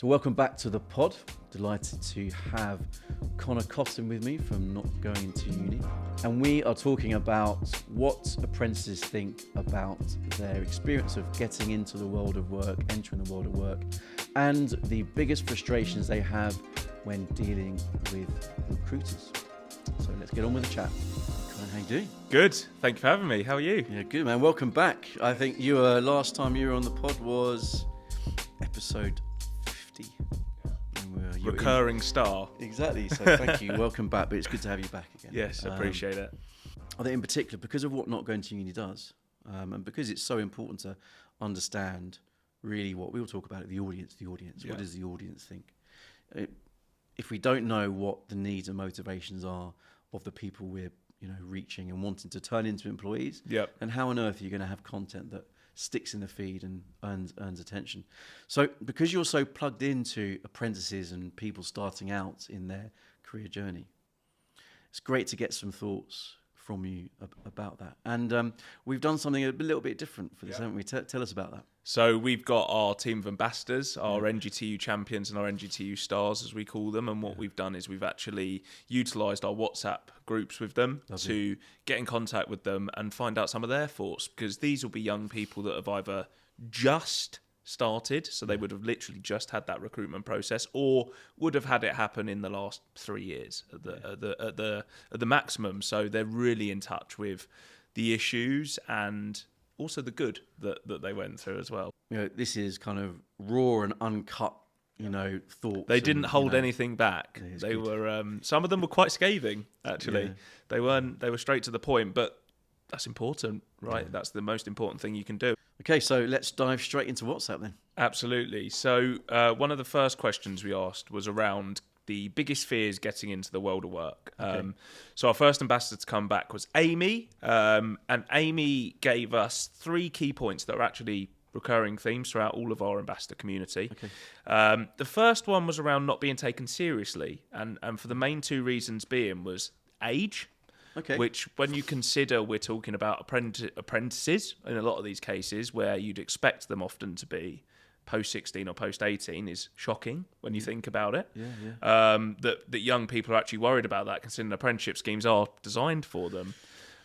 So welcome back to the pod. Delighted to have Conor Cotton with me from Not Going To Uni. And we are talking about what apprentices think about their experience of getting into the world of work, entering the world of work, and the biggest frustrations they have when dealing with recruiters. So let's get on with the chat. Conor, how you doing? Good. Thank you for having me. How are you? Yeah, good, man. Welcome back. I think you were last time you were on the pod was episode 50. Recurring star. Exactly. So thank you. Welcome back. But it's good to have you back again. Yes, I appreciate it. I think in particular, because of what Not Going To Uni does, and because it's so important to understand really what we'll talk about, the audience. Yeah. What does the audience think? If we don't know what the needs and motivations are of the people we're reaching and wanting to turn into employees, and how on earth are you going to have content that sticks in the feed and earns attention? So because you're so plugged into apprentices and people starting out in their career journey, it's great to get some thoughts from you about that. And we've done something a little bit different for this, haven't we? Tell us about that. So we've got our team of ambassadors, our NGTU champions and our NGTU stars, as we call them. And what we've done is we've actually utilised our WhatsApp groups with them to get in contact with them and find out some of their thoughts, because these will be young people that have either just started, so they would have literally just had that recruitment process, or would have had it happen in the last 3 years at the maximum. So they're really in touch with the issues and also the good that they went through as well. This is kind of raw and uncut, thoughts. They didn't hold anything back. They were some of them were quite scathing, actually. Yeah. They were straight to the point, but that's important, right? Yeah. That's the most important thing you can do. Okay, so let's dive straight into WhatsApp then. Absolutely. So one of the first questions we asked was around the biggest fears getting into the world of work. Okay. So our first ambassador to come back was Amy, and Amy gave us 3 key points that are actually recurring themes throughout all of our ambassador community. Okay. The first one was around not being taken seriously, and for the main 2 reasons being was age. Okay. Which, when you consider we're talking about apprentices in a lot of these cases, where you'd expect them often to be post 16 or post 18, is shocking when you think about it. That young people are actually worried about that, considering apprenticeship schemes are designed for them.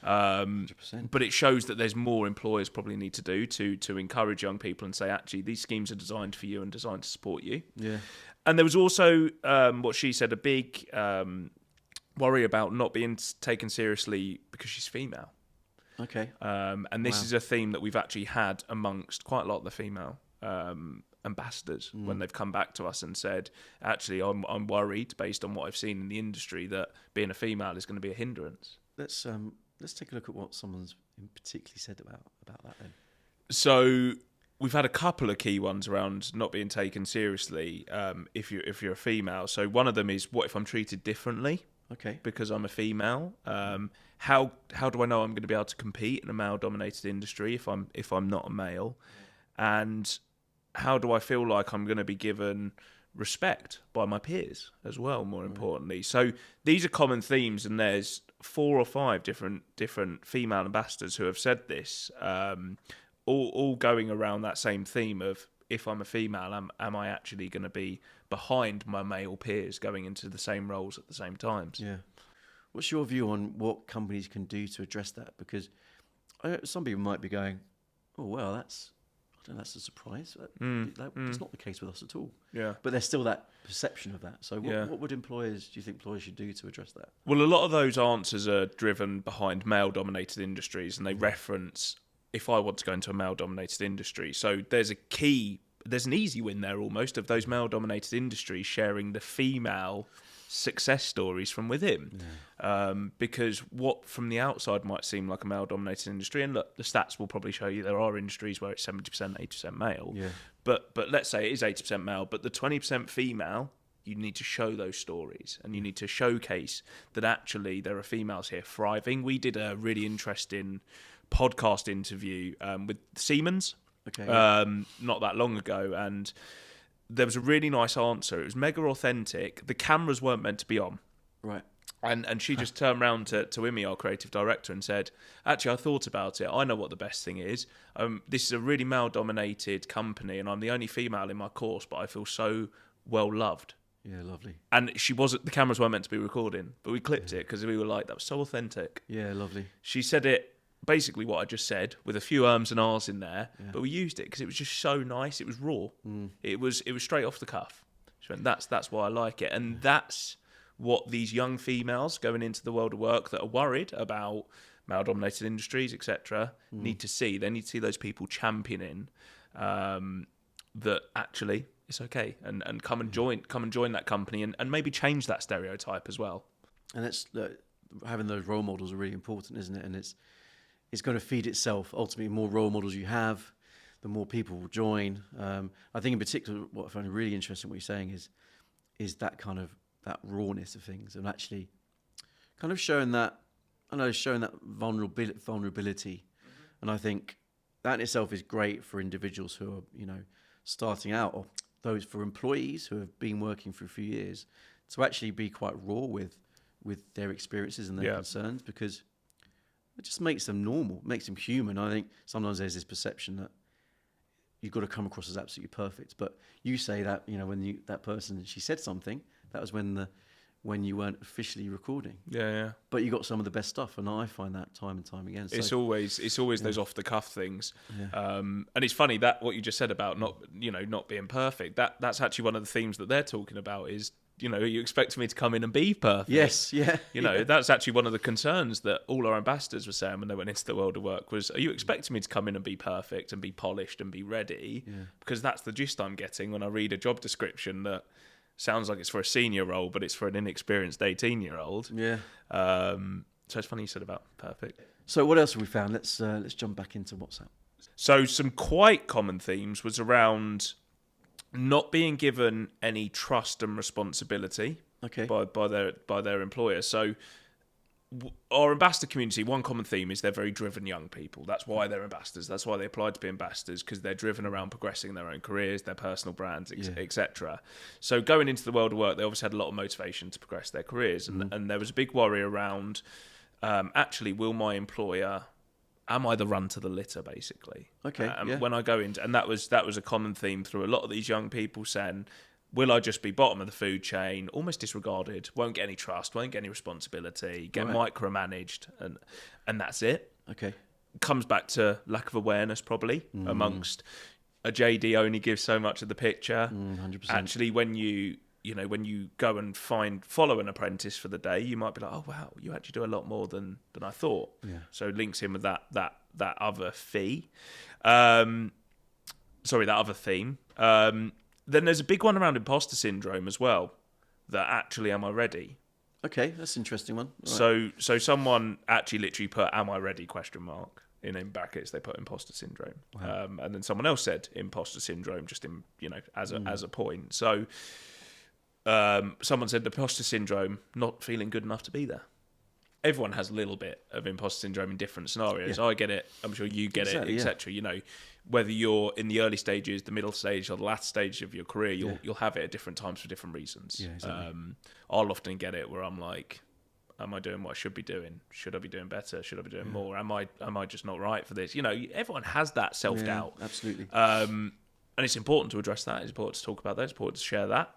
100%. But it shows that there's more employers probably need to do to encourage young people and say, actually, these schemes are designed for you and designed to support you. Yeah. And there was also what she said, a big worry about not being taken seriously because she's female. Okay. And this is a theme that we've actually had amongst quite a lot of the female ambassadors when they've come back to us and said, actually, I'm worried based on what I've seen in the industry that being a female is going to be a hindrance. Let's take a look at what someone's particularly said about that then. So we've had a couple of key ones around not being taken seriously if you're a female. So one of them is, what if I'm treated differently? Okay. Because I'm a female. How do I know I'm going to be able to compete in a male-dominated industry if I'm not a male? And how do I feel like I'm going to be given respect by my peers as well, more importantly? So these are common themes, and there's 4 or 5 different female ambassadors who have said this, all going around that same theme of, if I'm a female, am I actually going to be behind my male peers going into the same roles at the same times? Yeah. What's your view on what companies can do to address that? Because some people might be going, oh, well, that's a surprise. That's not the case with us at all. Yeah. But there's still that perception of that. So what do you think employers should do to address that? Well, a lot of those answers are driven behind male-dominated industries, and they reference, if I want to go into a male-dominated industry. So there's an easy win there almost, of those male-dominated industries sharing the female success stories from within. Because what from the outside might seem like a male-dominated industry, and look, the stats will probably show you there are industries where it's 70%, 80% male. Yeah. But let's say it is 80% male, but the 20% female, you need to show those stories, and you need to showcase that actually there are females here thriving. We did a really interesting podcast interview with Siemens not that long ago, and there was a really nice answer. It was mega authentic. The cameras weren't meant to be on. Right. And she just turned around to Imi, our creative director, and said, actually, I thought about it. I know what the best thing is. This is a really male-dominated company, and I'm the only female in my course, but I feel so well loved. Yeah, lovely. And the cameras weren't meant to be recording, but we clipped it because we were like, that was so authentic. Yeah, lovely. She said it basically what I just said with a few ums and ahs in there, but we used it because it was just so nice. It was raw. It was straight off the cuff. She went, that's why I like it. And that's what these young females going into the world of work that are worried about male-dominated industries, etc., need to see. They need to see those people championing that actually it's okay, and come and join that company, and maybe change that stereotype as well. And it's having those role models are really important, isn't it? And it's going to feed itself. Ultimately, the more role models you have, the more people will join. I think in particular, what I find really interesting what you're saying is that kind of that rawness of things, and actually kind of showing that vulnerability. And I think that in itself is great for individuals who are, starting out, or those for employees who have been working for a few years, to actually be quite raw with their experiences and their concerns, because it just makes them normal, makes them human. I think sometimes there's this perception that you've got to come across as absolutely perfect. But you say that, when that person, she said something, that was when you weren't officially recording. Yeah. But you got some of the best stuff, and I find that time and time again. So, it's always those off the cuff things. Yeah. And it's funny that what you just said about not being perfect. That's actually one of the themes that they're talking about is, you expect me to come in and be perfect. Yes, yeah. That's actually one of the concerns that all our ambassadors were saying when they went into the world of work was, are you expecting me to come in and be perfect and be polished and be ready? Yeah. Because that's the gist I'm getting when I read a job description that sounds like it's for a senior role, but it's for an inexperienced 18-year-old. Yeah. So it's funny you said about perfect. So what else have we found? Let's jump back into WhatsApp. So some quite common themes was around not being given any trust and responsibility by their employer. So our ambassador community, one common theme is they're very driven young people. That's why they're ambassadors. That's why they applied to be ambassadors, because they're driven around progressing their own careers, their personal brands, etc. So going into the world of work, they obviously had a lot of motivation to progress their careers. And there was a big worry around, actually, will my employer, am I the run to the litter, basically? Okay. When I go into, and that was a common theme through a lot of these young people saying, will I just be bottom of the food chain, almost disregarded, won't get any trust, won't get any responsibility, get micromanaged, and that's it? Okay. Comes back to lack of awareness, probably, amongst a JD only gives so much of the picture. 100%. Actually, when you go and follow an apprentice for the day, you might be like, oh wow, you actually do a lot more than I thought. Yeah. So links in with that other fee. That other theme. Then there's a big one around imposter syndrome as well. That actually, am I ready? Okay, that's an interesting one. Right. So someone actually literally put, am I ready? ? In brackets, they put imposter syndrome. Wow. And then someone else said imposter syndrome, just in as a point. So someone said imposter syndrome, not feeling good enough to be there. Everyone has a little bit of imposter syndrome in different scenarios. Yeah. I get it. I'm sure you get it, etc. Whether you're in the early stages, the middle stage, or the last stage of your career, you'll have it at different times for different reasons. Yeah, exactly. I'll often get it where I'm like, am I doing what I should be doing? Should I be doing better? Should I be doing more? Am I just not right for this? Everyone has that self-doubt. Yeah, absolutely. And it's important to address that. It's important to talk about that. It's important to share that.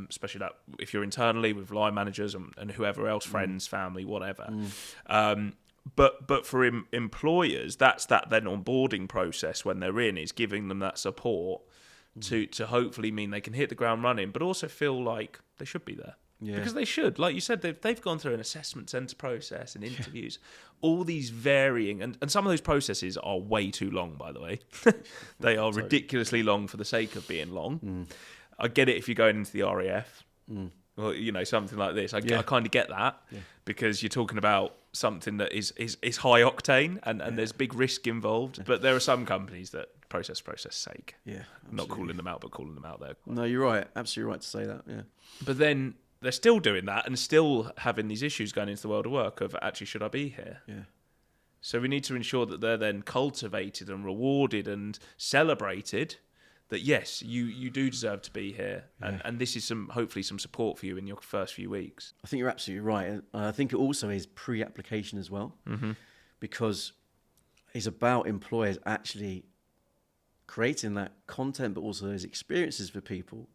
Especially that if you're internally with line managers and whoever else, friends, family, whatever. But for employers, that's that then onboarding process when they're in, is giving them that support to hopefully mean they can hit the ground running, but also feel like they should be there. Yeah. Because they should. Like you said, they've gone through an assessment centre process and interviews, all these varying, and some of those processes are way too long, by the way. They are ridiculously long for the sake of being long. I get it if you're going into the RAF, or something like this. I kind of get that, because you're talking about something that is high octane and there's big risk involved. Yeah. But there are some companies that process sake. Yeah, I'm not calling them out, but calling them out there. No, you're right. Absolutely right to say that. Yeah. But then they're still doing that and still having these issues going into the world of work of, actually, should I be here? Yeah. So we need to ensure that they're then cultivated and rewarded and celebrated. That yes, you do deserve to be here, and this is hopefully some support for you in your first few weeks. I think you're absolutely right. And I think it also is pre-application as well, because it's about employers actually creating that content, but also those experiences for people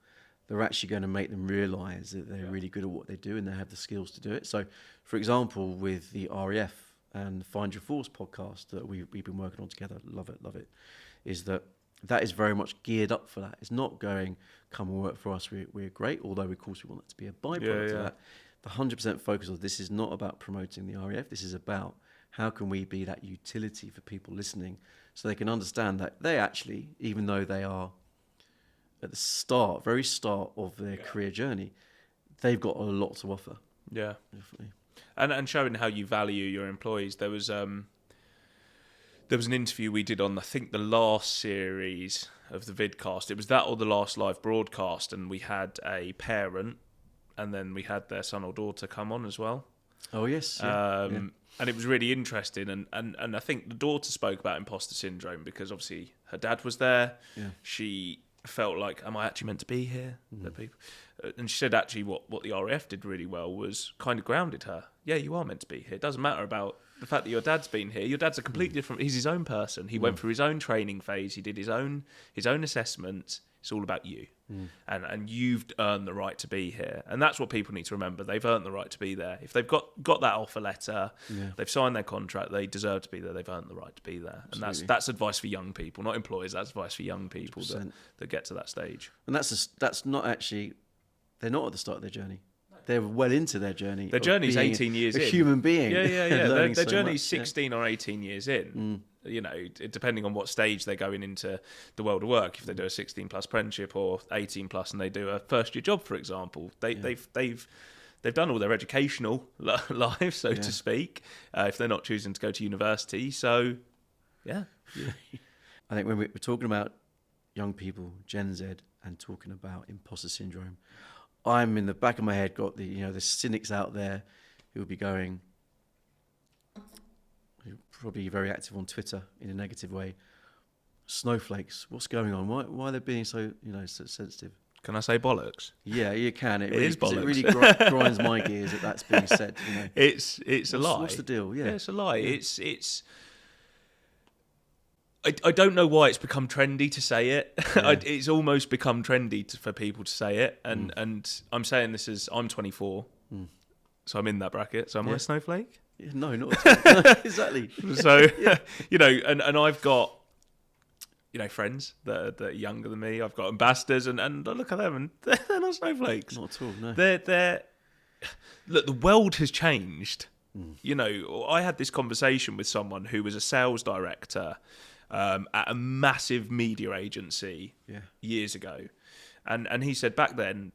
they're actually going to make them realise that they're really good at what they do and they have the skills to do it. So, for example, with the REF and Find Your Force podcast that we've been working on together, love it, is that is very much geared up for that. It's not going, come and work for us, we're great, although of course we want that to be a byproduct of that. The 100% focus of this is not about promoting the REF, this is about how can we be that utility for people listening so they can understand that they actually, even though they are at the very start of their career journey, they've got a lot to offer. Yeah. Definitely. And showing how you value your employees. There was an interview we did on, I think, the last series of the vidcast. It was that or the last live broadcast, and we had a parent, and then we had their son or daughter come on as well. Oh, yes. And it was really interesting. And I think the daughter spoke about imposter syndrome because obviously her dad was there. Yeah. She felt like, am I actually meant to be here? And she said actually what the RAF did really well was kind of grounded her. Yeah, you are meant to be here. It doesn't matter about the fact that your dad's been here. Your dad's a completely different, he's his own person. He went through his own training phase. He did his own assessments. It's all about you. And you've earned the right to be here. And that's what people need to remember. They've earned the right to be there. If they've got that offer letter, they've signed their contract, they deserve to be there. They've earned the right to be there. And that's advice for young people, not employers. That's advice for young people that get to that stage. And that's not actually, they're not at the start of their journey. They're well into their journey. Their journey's 18 years in. A human being. Yeah. Their journey's 16 or 18 years in. You know, depending on what stage they're going into the world of work. If they do a 16 plus apprenticeship or 18 plus and they do a first year job, for example, they've done all their educational life, so to speak. If they're not choosing to go to university, so yeah. I think when we're talking about young people, Gen Z, and talking about imposter syndrome, I'm in the back of my head got the cynics out there who will be going, probably very active on Twitter in a negative way. Snowflakes, what's going on? Why are they being so so sensitive? Can I say bollocks? Yeah, you can. It is bollocks. It really grinds my gears that that's being said. It's a lie. What's the deal? Yeah, it's a lie. Yeah. It's. I don't know why it's become trendy to say it. Yeah. It's almost become trendy for people to say it, and I'm saying this as I'm 24, so I'm in that bracket. So am I a snowflake? Yeah, no, not at all. No, exactly. So and I've got friends that are younger than me. I've got ambassadors, and I look at them, and they're not snowflakes. Not at all. No. They're look. The world has changed. I had this conversation with someone who was a sales director at a massive media agency years ago, and he said back then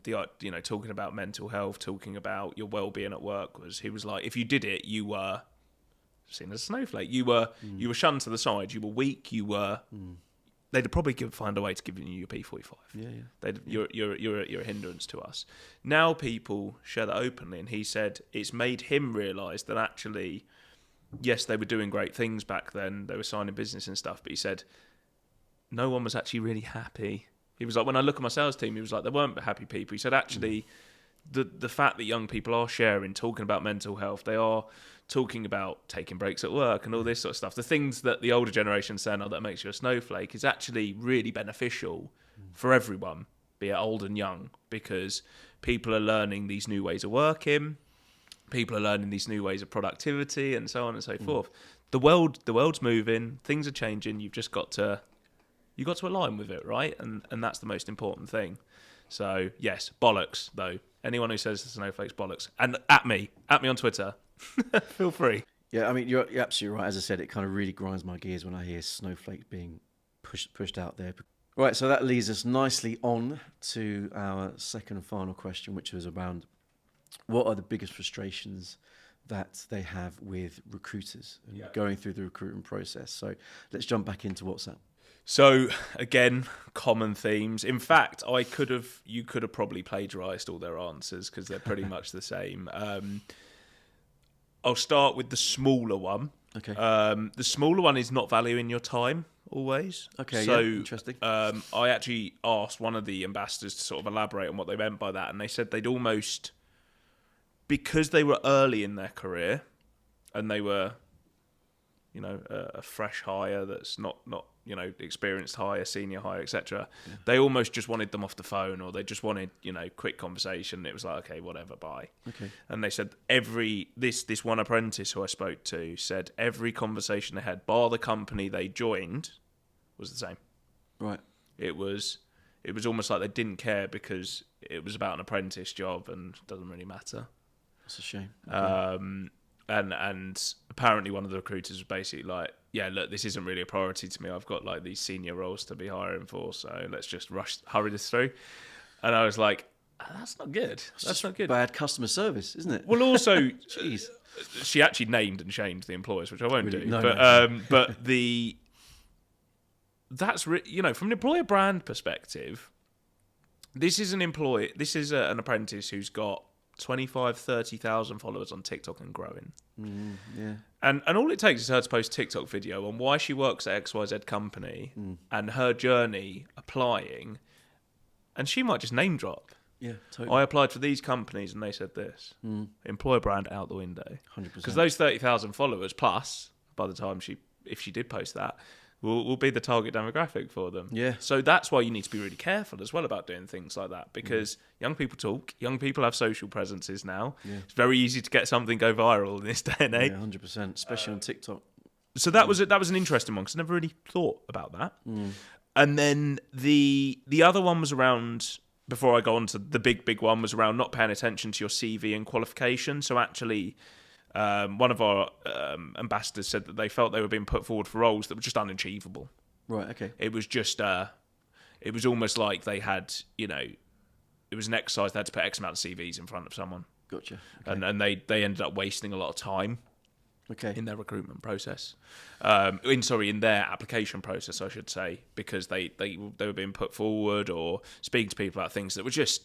talking about mental health, talking about your well-being at work he was like, if you did it, you were seen as a snowflake. You were shunned to the side. You were weak. You were. They'd probably find a way to give you your P45. You're a hindrance to us. Now people share that openly, and he said it's made him realise that actually, yes, they were doing great things back then. They were signing business and stuff, but he said no one was actually really happy. He was like, when I look at my sales team, he was like, there weren't happy people. He said actually, the fact that young people are sharing, talking about mental health, they are talking about taking breaks at work and all this sort of stuff. The things that the older generation say, oh, that makes you a snowflake, is actually really beneficial for everyone, be it old and young, because people are learning these new ways of working, people are learning these new ways of productivity, and so on and so forth. The world's moving, things are changing. You've got to align with it, right? And that's the most important thing. So yes, bollocks though. Anyone who says the snowflake's bollocks, and at me on Twitter. Feel free. Yeah, I mean, you're absolutely right. As I said, it kind of really grinds my gears when I hear snowflake being pushed out there. Right, so that leads us nicely on to our second and final question, which was around what are the biggest frustrations that they have with recruiters and going through the recruitment process. So let's jump back into WhatsApp. So again, common themes. In fact, you could have probably plagiarised all their answers because they're pretty much the same. I'll start with the smaller one. Okay. The smaller one is not valuing your time always. Okay, so, interesting. I actually asked one of the ambassadors to sort of elaborate on what they meant by that, and they said they'd almost, because they were early in their career and they were a fresh hire that's not experienced hire, senior hire, etc. They almost just wanted them off the phone, or they just wanted quick conversation. It was like, okay, whatever, bye. Okay. And they said this one apprentice who I spoke to said every conversation they had, bar the company they joined, was the same. Right. It was almost like they didn't care because it was about an apprentice job and it doesn't really matter. That's a shame. Okay. And apparently one of the recruiters was basically like, yeah, look, this isn't really a priority to me. I've got like these senior roles to be hiring for, so let's just hurry this through. And I was like, that's not good. That's not good. Bad customer service, isn't it? Well, also, Jeez. She actually named and shamed the employers, which I won't Really? do. No, but no. But that's from an employer brand perspective. This is an apprentice who's got 25, 30,000 followers on TikTok and growing. Yeah. And all it takes is her to post a TikTok video on why she works at XYZ company and her journey applying, and she might just name drop. Yeah, totally. I applied for these companies and they said this. Employer brand out the window. 100%. Because those 30,000 followers plus, by the time if she did post that, will be the target demographic for them. Yeah. So that's why you need to be really careful as well about doing things like that, because young people talk, young people have social presences now. Yeah. It's very easy to get something go viral in this day and age. Yeah, 100%, especially on TikTok. So that was an interesting one because I never really thought about that. And then the other one was around, before I go on to the big one, was around not paying attention to your CV and qualification. So actually, one of our ambassadors said that they felt they were being put forward for roles that were just unachievable. Right, okay. It was just, it was almost like they had, it was an exercise. They had to put X amount of CVs in front of someone. Gotcha. Okay. And they ended up wasting a lot of time. Okay. In their recruitment process, in their application process, I should say, because they were being put forward or speaking to people about things that were just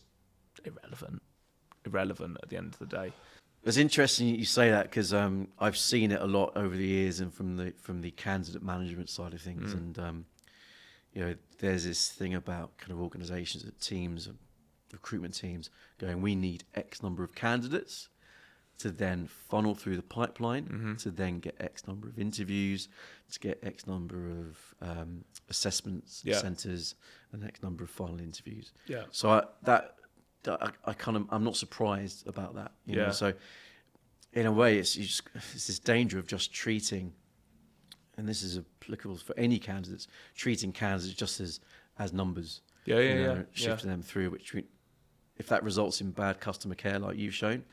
irrelevant at the end of the day. It's interesting you say that because I've seen it a lot over the years, and from the candidate management side of things, and there's this thing about kind of organisations, teams, recruitment teams going, we need X number of candidates to then funnel through the pipeline, to then get X number of interviews, to get X number of assessments centres, and X number of final interviews. Yeah. So I'm not surprised about that. You know? So in a way, it's this danger of just treating, and this is applicable for any candidates, treating candidates just as numbers. Shifting them through, which if that results in bad customer care, like you've shown,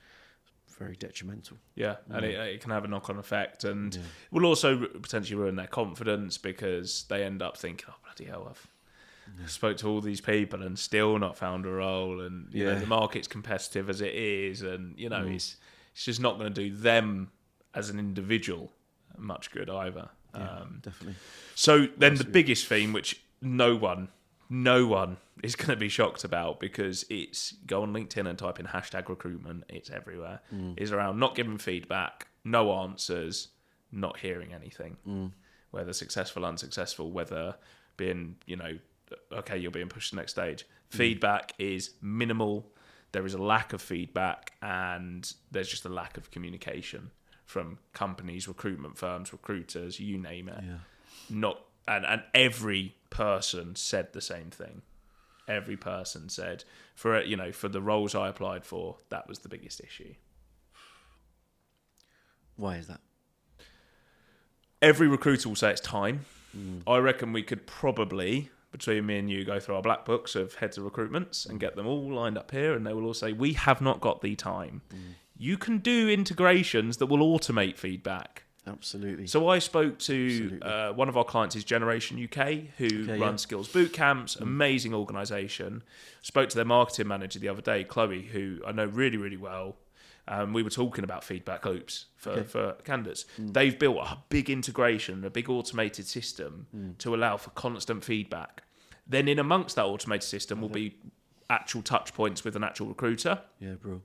very detrimental. Yeah, and it can have a knock-on effect, and will also potentially ruin their confidence because they end up thinking, oh, bloody hell, I've spoke to all these people and still not found a role, and you know, the market's competitive as it is, and it's just not going to do them as an individual much good either. Definitely. So then the biggest theme, which no one is going to be shocked about, because it's, go on LinkedIn and type in #recruitment, it's everywhere, is around not giving feedback, no answers, not hearing anything, whether successful, unsuccessful, whether being, okay, you're being pushed to the next stage. Feedback is minimal. There is a lack of feedback, and there's just a lack of communication from companies, recruitment firms, recruiters, you name it. And every person said the same thing. Every person said, for the roles I applied for, that was the biggest issue. Why is that? Every recruiter will say it's time. I reckon we could probably, between me and you, go through our black books of heads of recruitments and get them all lined up here, and they will all say, we have not got the time. You can do integrations that will automate feedback. Absolutely. So I spoke to one of our clients, is Generation UK, who runs skills boot camps, amazing organisation. Spoke to their marketing manager the other day, Chloe, who I know really, really well. We were talking about feedback loops for candidates. They've built a big integration, a big automated system to allow for constant feedback. Then in amongst that automated system will be actual touch points with an actual recruiter. Yeah, bro.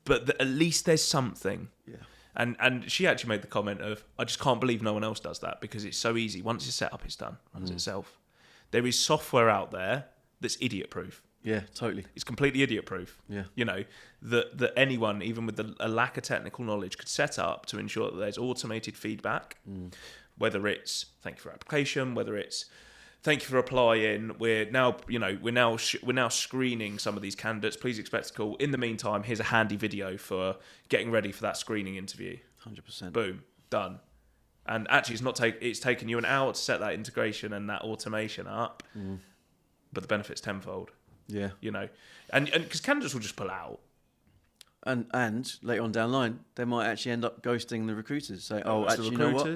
But at least there's something. Yeah. And she actually made the comment of, I just can't believe no one else does that, because it's so easy. Once it's set up, it's done. Runs itself. There is software out there that's idiot-proof. Yeah, totally. It's completely idiot-proof. Yeah. That anyone, even with a lack of technical knowledge, could set up to ensure that there's automated feedback. whether it's thank you for application, whether it's thank you for applying. We're now screening some of these candidates. Please expect a call. In the meantime, here's a handy video for getting ready for that screening interview. 100%. Boom, done. And actually, it's taken you an hour to set that integration and that automation up, but the benefit's tenfold. Yeah. And because candidates will just pull out. And later on down the line, they might actually end up ghosting the recruiters. Say, actually, you know what?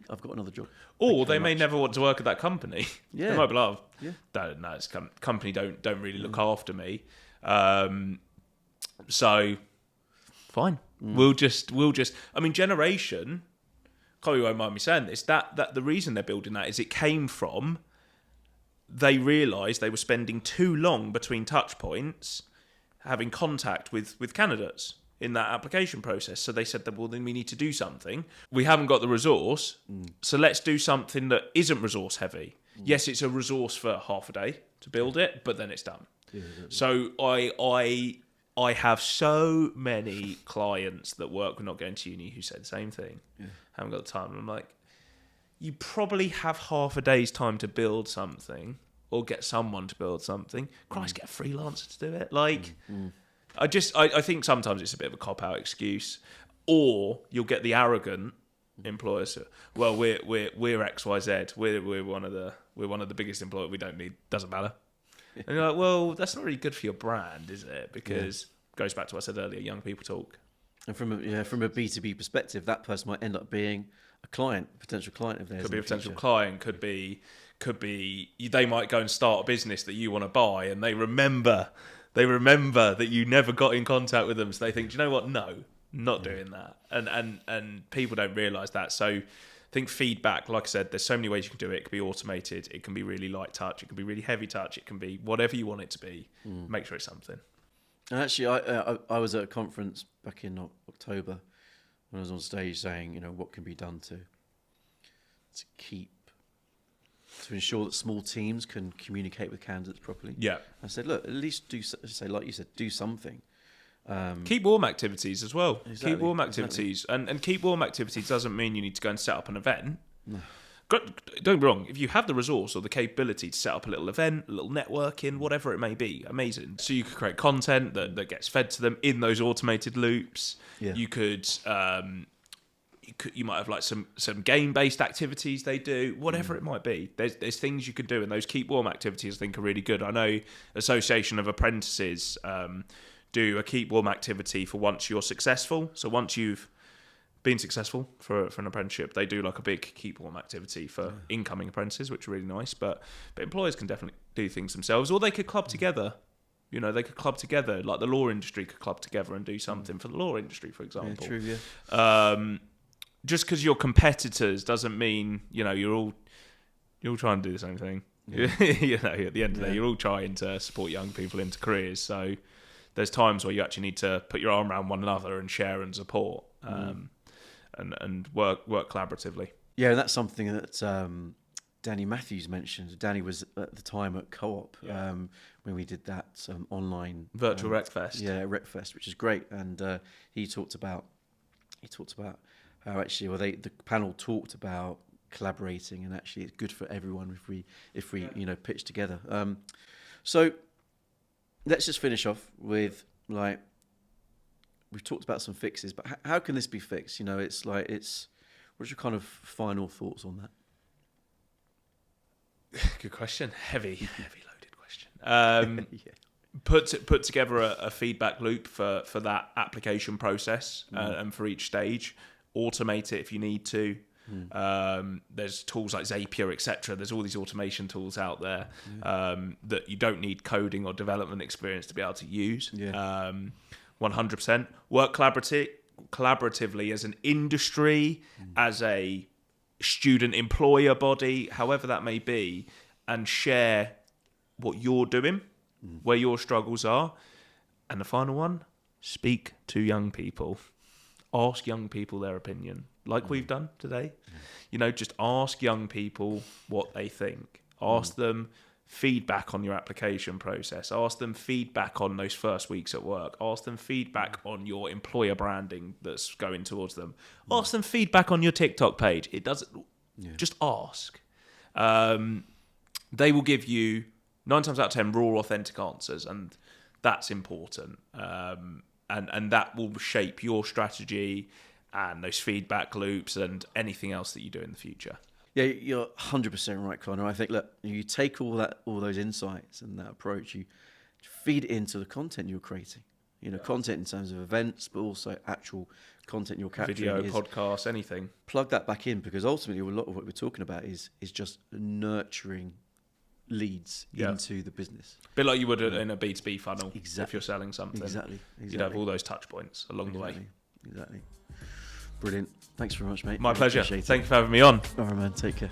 I've got another job. Or they may never want to work at that company. Yeah. They might be like, this company don't really look after me. So fine. We'll just. I mean, Generation. Chloe won't mind me saying this. That the reason they're building that is it came from. They realised they were spending too long between touch points, having contact with candidates in that application process. So they said that, well, then we need to do something. We haven't got the resource, so let's do something that isn't resource heavy. Yes, it's a resource for half a day to build it, but then it's done. Yeah, exactly. So I have so many clients that work with Not Going To Uni who say the same thing. Yeah. Haven't got the time. And I'm like, you probably have half a day's time to build something or get someone to build something. Christ, get a freelancer to do it. Like, I think sometimes it's a bit of a cop-out excuse. Or you'll get the arrogant employers. Well, we're XYZ. We're one of the biggest employers. We don't need. Doesn't matter. And you're like, well, that's not really good for your brand, is it? Because it goes back to what I said earlier. Young people talk. And from a B2B perspective, that person might end up being a potential client of theirs. Could be a potential client. Could be. They might go and start a business that you want to buy, and they remember that you never got in contact with them, so they think, do you know what? No, not doing that. And people don't realise that. So I think feedback, like I said, there's so many ways you can do it. It can be automated. It can be really light touch. It can be really heavy touch. It can be whatever you want it to be. Make sure it's something. And actually, I was at a conference back in October when I was on stage saying, what can be done to ensure that small teams can communicate with candidates properly. Yeah. I said, look, at least like you said, do something. Keep warm activities as well. Exactly, keep warm activities. Exactly. And keep warm activities doesn't mean you need to go and set up an event. No. Don't get me wrong, if you have the resource or the capability to set up a little event, a little networking, whatever it may be, amazing. So you could create content that gets fed to them in those automated loops. Yeah. You could... you might have like some game-based activities they do, whatever it might be. There's things you could do, and those keep warm activities I think are really good. I know Association of Apprentices do a keep warm activity for once you're successful. So once you've been successful for an apprenticeship, they do like a big keep warm activity for incoming apprentices, which are really nice. But employers can definitely do things themselves, or they could club together. They could club together, like the law industry could club together and do something for the law industry, for example. Yeah, true, yeah. Just because you're competitors doesn't mean you're all trying to do the same thing. Yeah. At the end of the day, you're all trying to support young people into careers. So there's times where you actually need to put your arm around one another and share and support, and work collaboratively. Yeah, and that's something that Danny Matthews mentioned. Danny was at the time at Co-op when we did that online virtual RecFest. Yeah, RecFest, which is great. And he talked about how actually, the panel talked about collaborating, and actually it's good for everyone if we pitch together. So let's just finish off with we've talked about some fixes, but how can this be fixed? What's your kind of final thoughts on that? Good question. Heavy loaded question. Put together a feedback loop for that application process and for each stage. Automate it if you need to. There's tools like Zapier, etc. There's all these automation tools out there that you don't need coding or development experience to be able to use. 100%. Work collaboratively as an industry, as a student employer body, however that may be, and share what you're doing, where your struggles are. And the final one, speak to young people. Ask young people their opinion, like we've done today. Just ask young people what they think. Ask them feedback on your application process. Ask them feedback on those first weeks at work. Ask them feedback on your employer branding that's going towards them. Ask them feedback on your TikTok page. It doesn't. Just ask. They will give you 9 times out of 10 raw, authentic answers, and that's important. And that will shape your strategy and those feedback loops and anything else that you do in the future. Yeah, you're 100% right, Conor. I think, look, you take all those insights and that approach, you feed it into the content you're creating. Content in terms of events, but also actual content you're capturing. Video, podcasts, anything. Plug that back in, because ultimately a lot of what we're talking about is just nurturing leads into the business. A bit like you would in a B2B funnel. Exactly. If you're selling something. Exactly. You'd have all those touch points along the way. Exactly. Brilliant. Thanks very much, mate. My pleasure. Thank you for having me on. All right, man. Take care.